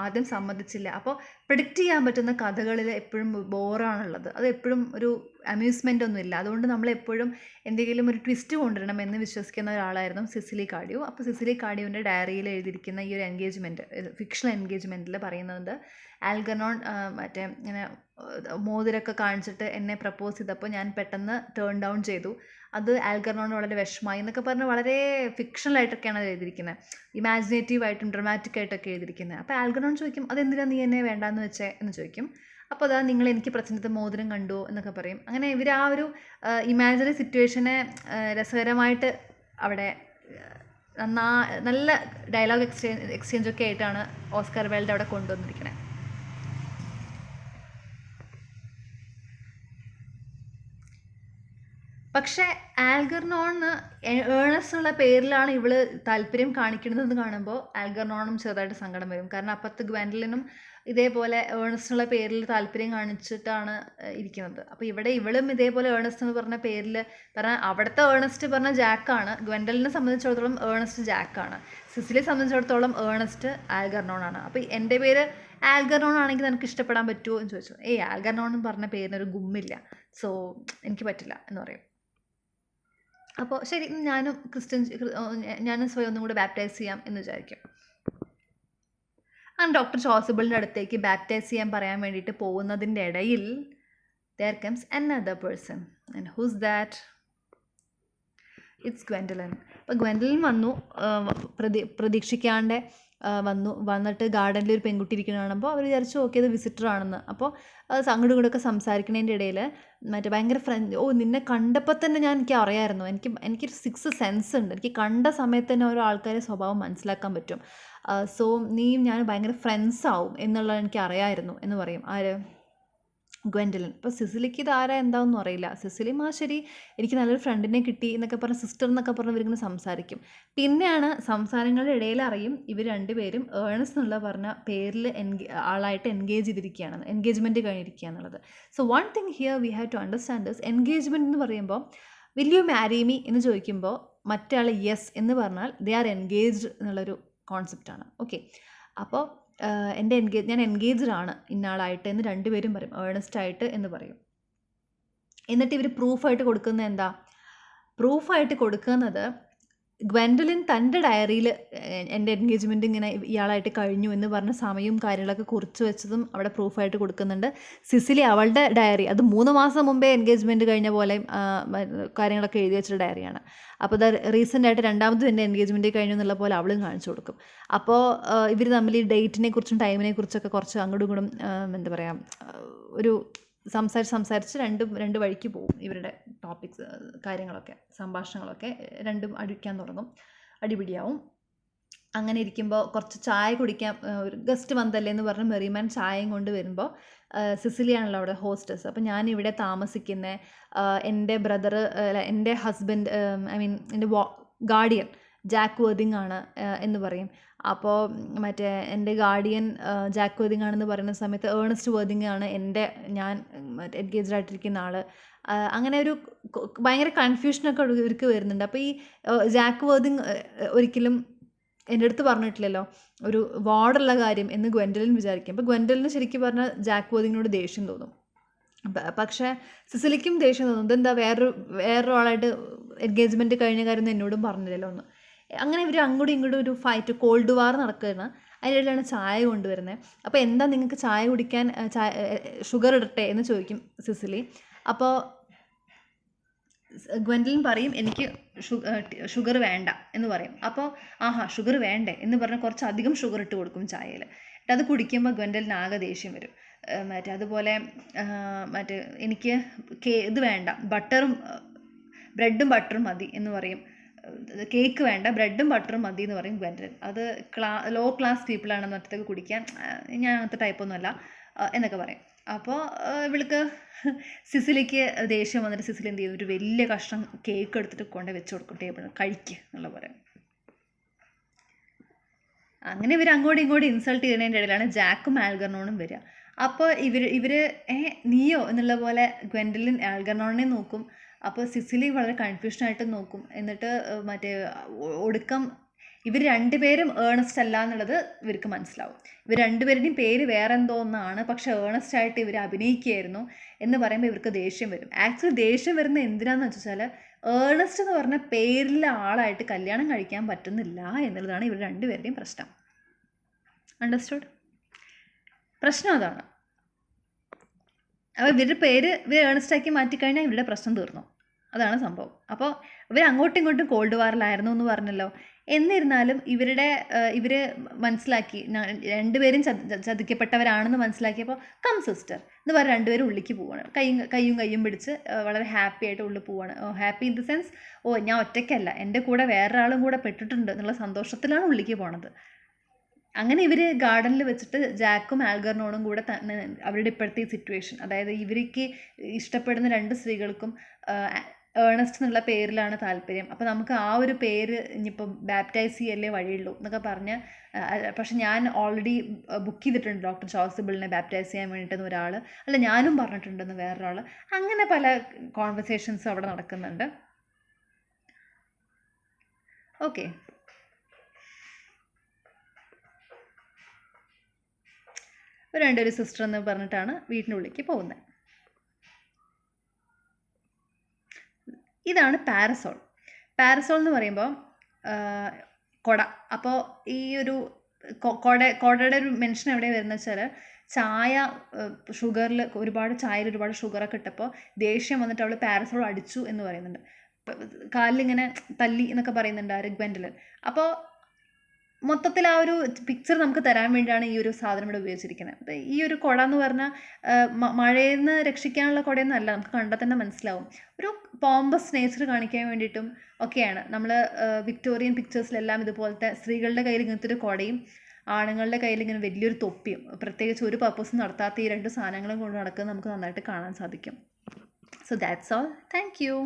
ആദ്യം സമ്മതിച്ചില്ല. അപ്പോൾ പ്രിഡിക്റ്റ് ചെയ്യാൻ പറ്റുന്ന കഥകളിൽ എപ്പോഴും ബോറാണുള്ളത്, അത് എപ്പോഴും ഒരു അമ്യൂസ്മെൻ്റ് ഒന്നുമില്ല. അതുകൊണ്ട് നമ്മളെപ്പോഴും എന്തെങ്കിലും ഒരു ട്വിസ്റ്റ് കൊണ്ടുവരണം എന്ന് വിശ്വസിക്കുന്ന ഒരാളായിരുന്നു സിസിലി കാർഡിയോ. അപ്പോൾ സിസിലി കാർഡിയോൻ്റെ ഡയറിയിൽ എഴുതിയിരിക്കുന്ന ഈ ഒരു എൻഗേജ്മെൻറ്റ്, ഫിക്ഷണൽ എൻഗേജ്മെൻറ്റിൽ പറയുന്നത്, ആൽഗറോൺ ഇങ്ങനെ മോതിരൊക്കെ കാണിച്ചിട്ട് എന്നെ പ്രപ്പോസ് ചെയ്തപ്പോൾ ഞാൻ പെട്ടെന്ന് ടേൺ ഡൗൺ ചെയ്തു, അത് ആൽഗറോൺ വളരെ വിഷമമായി എന്നൊക്കെ പറഞ്ഞ് വളരെ ഫിക്ഷണലായിട്ടൊക്കെയാണ് അത് എഴുതിയിരിക്കുന്നത്, ഇമാജിനേറ്റീവായിട്ടും ഡ്രമാറ്റിക്കായിട്ടൊക്കെ എഴുതിയിരിക്കുന്നത്. അപ്പോൾ ആൽഗറോൺ ചോദിക്കും, അതെന്തിനാണ് നീ എന്നെ വേണ്ടാന്ന് വെച്ചേ എന്ന് ചോദിക്കും. അപ്പോൾ അതാ നിങ്ങൾ എനിക്ക് പ്രശ്നത്തെ മോതിരം കണ്ടു എന്നൊക്കെ പറയും. അങ്ങനെ ഇവർ ആ ഒരു ഇമാജിനറി സിറ്റുവേഷനെ രസകരമായിട്ട് അവിടെ നല്ല ഡയലോഗ് എക്സ്ചേഞ്ചൊക്കെ ആയിട്ടാണ് ഓസ്കാർ വൈൽഡ് അവിടെ കൊണ്ടുവന്നിരിക്കുന്നത്. പക്ഷേ ആൽഗറോണിന് ഏണസ്റ്റ് എന്നുള്ള പേരിലാണ് ഇവള് താല്പര്യം കാണിക്കുന്നതെന്ന് കാണുമ്പോൾ ആൽഗറോണും ചെറുതായിട്ട് സങ്കടം വരും. കാരണം അപ്പുറത്ത് ഗ്വെൻഡലിനും ഇതേപോലെ ഏണസ്റ്റ് എന്നുള്ള പേരിൽ താല്പര്യം കാണിച്ചിട്ടാണ് ഇരിക്കുന്നത്. അപ്പോൾ ഇവിടെ ഇവളും ഇതേപോലെ ഏണസ്റ്റ് എന്ന് പറഞ്ഞ പേരിൽ അവിടുത്തെ ഏണസ്റ്റ് പറഞ്ഞ ജാക്കാണ്, ഗ്വെൻഡലിനെ സംബന്ധിച്ചിടത്തോളം ഏണസ്റ്റ് ജാക്കാണ്, സിസിലിയെ സംബന്ധിച്ചിടത്തോളം ഏണസ്റ്റ് ആൽഗറോണാണ്. അപ്പോൾ എൻ്റെ പേര് ആൽഗറോൺ ആണെങ്കിൽ നിനക്ക് ഇഷ്ടപ്പെടാൻ പറ്റുമോ എന്ന് ചോദിച്ചു. ആൽഗറോൺ എന്ന് പറഞ്ഞ പേരിനൊരു ഗുമ്മില്ല, സോ എനിക്ക് പറ്റില്ല എന്ന് പറയും. അപ്പോൾ ശരി, ഞാനും സ്വയം ഒന്നും കൂടെ ബാപ്റ്റൈസ് ചെയ്യാം എന്ന് വിചാരിക്കും. അങ്ങനെ ഡോക്ടർ ചോസബിളിൻ്റെ അടുത്തേക്ക് ബാപ്റ്റൈസ് ചെയ്യാൻ പറയാൻ വേണ്ടിയിട്ട് പോകുന്നതിൻ്റെ ഇടയിൽ there comes another person, and who's that? It's Gwendolyn. അപ്പോൾ ഗ്വെൻഡലിൻ വന്നു, പ്രതീക്ഷിക്കാണ്ട് വന്നിട്ട് ഗാർഡനിൽ ഒരു പെൺകുട്ടി ഇരിക്കുന്ന കാണുമ്പോൾ അവർ വിചാരിച്ചു ഓക്കെ അത് വിസിറ്റർ ആണെന്ന്. അപ്പോൾ അങ്ങോട്ടും ഇങ്ങോട്ടൊക്കെ സംസാരിക്കുന്നതിൻ്റെ ഇടയിൽ ഭയങ്കര നിന്നെ കണ്ടപ്പോൾ തന്നെ എനിക്ക് അറിയാമായിരുന്നു, എനിക്കൊരു 6 സെൻസ് ഉണ്ട്, എനിക്ക് കണ്ട സമയത്ത് തന്നെ ഓരോ ആൾക്കാരെ സ്വഭാവം മനസ്സിലാക്കാൻ പറ്റും, സോ നീയും ഞാനും ഭയങ്കര ഫ്രണ്ട്സ് ആവും എന്നുള്ളത് എനിക്ക് അറിയാമായിരുന്നു എന്ന് പറയും. ആര്? ഗ്വെൻഡലിൻ. അപ്പോൾ സിസിലിക്ക് ഇത് ആരാ എന്താണെന്നും അറിയില്ല. സിസിലിയും ശരി എനിക്ക് നല്ലൊരു ഫ്രണ്ടിനെ കിട്ടി എന്നൊക്കെ പറഞ്ഞ് സിസ്റ്റർ എന്നൊക്കെ പറഞ്ഞ് ഇവരിങ്ങനെ സംസാരിക്കും. പിന്നെയാണ് സംസാരങ്ങളുടെ ഇടയിൽ അറിയും ഇവർ രണ്ടുപേരും ഏണസ്റ്റ് എന്നുള്ള പറഞ്ഞ പേരിൽ ആളായിട്ട് എൻഗേജ്മെൻറ്റ് കഴിഞ്ഞിരിക്കുക എന്നുള്ളത്. So one thing here we have to understand this, engagement എന്ന് പറയുമ്പോൾ വിൽ യു മാരി മീ എന്ന് ചോദിക്കുമ്പോൾ മറ്റേ ആൾ യെസ് എന്ന് പറഞ്ഞാൽ ദേ ആർ എൻഗേജ്ഡ് എന്നുള്ളൊരു കോൺസെപ്റ്റാണ്. ഓക്കെ, അപ്പോൾ ഞാൻ എൻഗേജ്ഡ് ആണ് ഇന്നാളായിട്ട് എന്ന് രണ്ടുപേരും പറയും, ഏണസ്റ്റ് ആയിട്ട് എന്ന് പറയും. എന്നിട്ട് ഇവർ പ്രൂഫായിട്ട് കൊടുക്കുന്നത് എന്താ? പ്രൂഫായിട്ട് കൊടുക്കുന്നത് ഗ്വെൻഡലിൻ തൻ്റെ ഡയറിയിൽ എൻ്റെ എൻഗേജ്മെൻറ്റ് ഇങ്ങനെ ഇയാളായിട്ട് കഴിഞ്ഞു എന്ന് പറഞ്ഞ സമയവും കാര്യങ്ങളൊക്കെ കുറിച്ച് വെച്ചതും അവിടെ പ്രൂഫായിട്ട് കൊടുക്കുന്നുണ്ട്. സിസിലി അവളുടെ ഡയറി അത് 3 മാസം മുമ്പേ എൻഗേജ്മെൻറ്റ് കഴിഞ്ഞ പോലെ കാര്യങ്ങളൊക്കെ എഴുതി വെച്ചൊരു ഡയറിയാണ്. അപ്പോൾ അത് റീസെൻ്റായിട്ട് രണ്ടാമതും എൻ്റെ എൻഗേജ്മെൻറ്റ് കഴിഞ്ഞു എന്നുള്ള പോലെ അവളും കാണിച്ചു കൊടുക്കും. അപ്പോൾ ഇവർ തമ്മിൽ ഈ ഡേറ്റിനെ കുറിച്ചും ടൈമിനെ കുറിച്ചൊക്കെ കുറച്ച് അങ്ങോട്ടും ഇങ്ങോട്ടും എന്താ പറയുക ഒരു സംസാരിച്ച് രണ്ട് വഴിക്ക് പോകും. ഇവരുടെ ടോപ്പിക്സ് കാര്യങ്ങളൊക്കെ സംഭാഷണങ്ങളൊക്കെ രണ്ടും അടിക്കാൻ തുടങ്ങും, അടിപിടിയാവും. അങ്ങനെ ഇരിക്കുമ്പോൾ കുറച്ച് ചായ കുടിക്കാൻ ഒരു ഗസ്റ്റ് വന്നല്ലേ എന്ന് പറഞ്ഞ് മെറിമാൻ ചായയും കൊണ്ട് വരുമ്പോൾ സിസിലിയാണല്ലോ അവിടെ ഹോസ്റ്റസ്. അപ്പോൾ ഞാനിവിടെ താമസിക്കുന്ന എൻ്റെ ബ്രദർ അല്ല എൻ്റെ ഹസ്ബൻഡ് ഐ മീൻ എൻ്റെ ഗാർഡിയൻ ജാക്ക് വർതിങ് ആണ് എന്ന് പറയും. അപ്പോൾ മറ്റേ എൻ്റെ ഗാർഡിയൻ ജാക്ക് വർതിങ് ആണെന്ന് പറയുന്ന സമയത്ത് ഏണസ്റ്റ് വർതിങ് ആണ് ഞാൻ എൻഗേജ്ഡ് ആയിട്ടിരിക്കുന്ന ആൾ. അങ്ങനെ ഒരു ഭയങ്കര കൺഫ്യൂഷനൊക്കെ ഇവർക്ക് വരുന്നുണ്ട്. അപ്പോൾ ഈ ജാക്ക് വർതിങ് ഒരിക്കലും എൻ്റെ അടുത്ത് പറഞ്ഞിട്ടില്ലല്ലോ ഒരു വാർഡുള്ള കാര്യം എന്ന് ഗ്വെൻഡലിൻ വിചാരിക്കും. അപ്പോൾ ഗ്വെൻഡലിന് ശരിക്കും പറഞ്ഞാൽ ജാക്ക് വർതിങ്ങിനോട് ദേഷ്യം തോന്നും. പക്ഷേ സിസിലിക്കും ദേഷ്യം തോന്നും, ഇതെന്താ വേറൊരാളായിട്ട് എൻഗേജ്മെൻറ്റ് കഴിഞ്ഞ കാര്യം എന്നോടും പറഞ്ഞില്ലല്ലോ എന്ന്. അങ്ങനെ ഇവർ അങ്ങോട്ടും ഇങ്ങോട്ടും ഒരു ഫൈറ്റ് കോൾഡ് വാർ നടക്കുകയാണ്. അതിനിടയിലാണ് ചായ കൊണ്ടുവരുന്നത്. അപ്പോൾ എന്താ നിങ്ങൾക്ക് ചായ കുടിക്കാൻ ഷുഗർ ഇടട്ടെ എന്ന് ചോദിക്കും സിസിലി. അപ്പോൾ ഗ്വെൻഡലിൻ പറയും എനിക്ക് ഷുഗർ വേണ്ട എന്ന് പറയും. അപ്പോൾ ആഹാ ഷുഗർ വേണ്ടേ എന്ന് പറഞ്ഞാൽ കുറച്ചധികം ഷുഗർ ഇട്ട് കൊടുക്കും ചായയിൽ. എന്നിട്ട് അത് കുടിക്കുമ്പോൾ ഗ്വെൻഡലിന് ആകെ ദേഷ്യം വരും. അതുപോലെ എനിക്ക് ഇത് വേണ്ട, ബ്രെഡും ബട്ടറും മതി എന്ന് പറയും. കേക്ക് വേണ്ട, ബ്രെഡും ബട്ടറും മതി എന്ന് പറയും ഗ്വെൻഡലിൻ. അത് ലോ ക്ലാസ് പീപ്പിളാണെന്ന് പറഞ്ഞിട്ടൊക്കെ കുടിക്കാൻ, ഞാൻ അങ്ങനത്തെ ടൈപ്പൊന്നുമല്ല എന്നൊക്കെ പറയും. അപ്പോൾ ഇവൾക്ക് സിസിലിക്ക് ദേഷ്യം വന്നിട്ട് സിസിലി എന്ത് ചെയ്യും, ഒരു വലിയ കഷ്ണം കേക്ക് എടുത്തിട്ട് കൊണ്ട് വെച്ച് കൊടുക്കും ടേബിളിൽ, കഴിക്കുക എന്നുള്ള പോലെ. അങ്ങനെ ഇവർ അങ്ങോട്ടും ഇങ്ങോട്ടും ഇൻസൾട്ട് ചെയ്യുന്നതിൻ്റെ ഇടയിലാണ് ജാക്കും ആൽഗർണോണും വരിക. അപ്പോൾ ഇവർ നീയോ എന്നുള്ള പോലെ ഗ്വെൻഡലിൻ ആൽഗർണോണിനെ നോക്കും. അപ്പോൾ സിസിലി വളരെ കൺഫ്യൂഷനായിട്ട് നോക്കും. എന്നിട്ട് ഒടുക്കം ഇവർ രണ്ടുപേരും ഏണസ്റ്റ് അല്ല എന്നുള്ളത് ഇവർക്ക് മനസ്സിലാവും. ഇവർ രണ്ടുപേരുടെയും പേര് വേറെ എന്തോ ഒന്നാണ്, പക്ഷെ ഏണസ്റ്റ് ആയിട്ട് ഇവർ അഭിനയിക്കുകയായിരുന്നു എന്ന് പറയുമ്പോൾ ഇവർക്ക് ദേഷ്യം വരും. ആക്ച്വലി ദേഷ്യം വരുന്ന എന്തിനാന്ന് വെച്ചാൽ ഏണസ്റ്റ് എന്ന് പറഞ്ഞ പേരിലെ ആളായിട്ട് കല്യാണം കഴിക്കാൻ പറ്റുന്നില്ല എന്നുള്ളതാണ് ഇവർ രണ്ടുപേരുടെയും പ്രശ്നം. അണ്ടർസ്റ്റുഡ്? പ്രശ്നം അതാണ്. അപ്പോൾ ഇവരുടെ പേര് ഏണസ്റ്റാക്കി മാറ്റിക്കഴിഞ്ഞാൽ ഇവരുടെ പ്രശ്നം തീർന്നു. അതാണ് സംഭവം. അപ്പോൾ ഇവർ അങ്ങോട്ടും ഇങ്ങോട്ടും കോൾഡ് വാറിലായിരുന്നു എന്ന് പറഞ്ഞല്ലോ. എന്നിരുന്നാലും ഇവർ മനസ്സിലാക്കി രണ്ടുപേരും ചതിക്കപ്പെട്ടവരാണെന്ന് മനസ്സിലാക്കിയപ്പോൾ കം സിസ്റ്റർ എന്ന് പറഞ്ഞ് രണ്ടുപേരും ഉള്ളിലേക്ക് പോവാണ്. കയ്യും പിടിച്ച് വളരെ ഹാപ്പി ആയിട്ട് ഉള്ളിൽ പോവാണ്. ഹാപ്പി ഇൻ ദ സെൻസ് ഞാൻ ഒറ്റയ്ക്കല്ല, എൻ്റെ കൂടെ വേറൊരാളും കൂടെ പെട്ടിട്ടുണ്ട് എന്നുള്ള സന്തോഷത്തിലാണ് ഉള്ളിലേക്ക് പോണത്. അങ്ങനെ ഇവർ ഗാർഡനിൽ വെച്ചിട്ട് ജാക്കും ആൽഗർണോണും കൂടെ അവരുടെ ഇപ്പോഴത്തെ സിറ്റുവേഷൻ, അതായത് ഇവർക്ക് ഇഷ്ടപ്പെടുന്ന രണ്ട് സ്ത്രീകൾക്കും ഏണസ്റ്റ് എന്നുള്ള പേരിലാണ് താല്പര്യം. അപ്പോൾ നമുക്ക് ആ ഒരു പേര് ഇനിയിപ്പോൾ ബാപ്റ്റൈസ് ചെയ്യല്ലേ വഴിയുള്ളൂ എന്നൊക്കെ പറഞ്ഞ്, പക്ഷെ ഞാൻ ഓൾറെഡി ബുക്ക് ചെയ്തിട്ടുണ്ട് ഡോക്ടർ ചോസിബിളിനെ ബാപ്റ്റൈസ് ചെയ്യാൻ വേണ്ടിയിട്ടെന്ന് ഒരാൾ, അല്ല ഞാനും പറഞ്ഞിട്ടുണ്ടെന്ന് വേറൊരാൾ. അങ്ങനെ പല കോൺവെർസേഷൻസും അവിടെ നടക്കുന്നുണ്ട്. ഓക്കെ, രണ്ടൊരു സിസ്റ്റർ എന്ന് പറഞ്ഞിട്ടാണ് വീട്ടിനുള്ളിലേക്ക് പോകുന്നത്. ഇതാണ് പാരസോൾ. പാരസോൾ എന്ന് പറയുമ്പോൾ കൊട. അപ്പോൾ ഈ ഒരു കൊടയുടെ ഒരു മെൻഷൻ എവിടെ വരുന്നത് വെച്ചാൽ ചായ ഷുഗറിൽ ഒരുപാട് ഷുഗറൊക്കെ ഇട്ടപ്പോൾ ദേഷ്യം വന്നിട്ട് അവൾ പാരസോൾ അടിച്ചു എന്ന് പറയുന്നുണ്ട്. കാലിലിങ്ങനെ തല്ലി എന്നൊക്കെ പറയുന്നുണ്ട് ഗ്വെൻഡലിൻ. അപ്പോൾ മൊത്തത്തിൽ ആ ഒരു പിക്ചർ നമുക്ക് തരാൻ വേണ്ടിയാണ് ഈ ഒരു സാധനം ഇവിടെ ഉപയോഗിച്ചിരിക്കുന്നത്. അപ്പോൾ ഈ ഒരു കുട എന്ന് പറഞ്ഞാൽ മഴയിൽ നിന്ന് രക്ഷിക്കാനുള്ള കുടയൊന്നും അല്ല, നമുക്ക് കണ്ടാൽ തന്നെ മനസ്സിലാവും. ഒരു പോംബസ് നേച്ചർ കാണിക്കാൻ വേണ്ടിയിട്ടും ഒക്കെയാണ്. നമ്മൾ വിക്ടോറിയൻ പിക്ചേഴ്സിലെല്ലാം ഇതുപോലത്തെ സ്ത്രീകളുടെ കയ്യിൽ ഇങ്ങനത്തെ ഒരു കുടയും ആണുങ്ങളുടെ കയ്യിൽ ഇങ്ങനെ വലിയൊരു തൊപ്പിയും, പ്രത്യേകിച്ച് ഒരു പർപ്പസും നടത്താത്ത ഈ രണ്ട് സാധനങ്ങളും കൊണ്ട് നടക്കുന്നത് നമുക്ക് നന്നായിട്ട് കാണാൻ സാധിക്കും. So that's all. Thank you.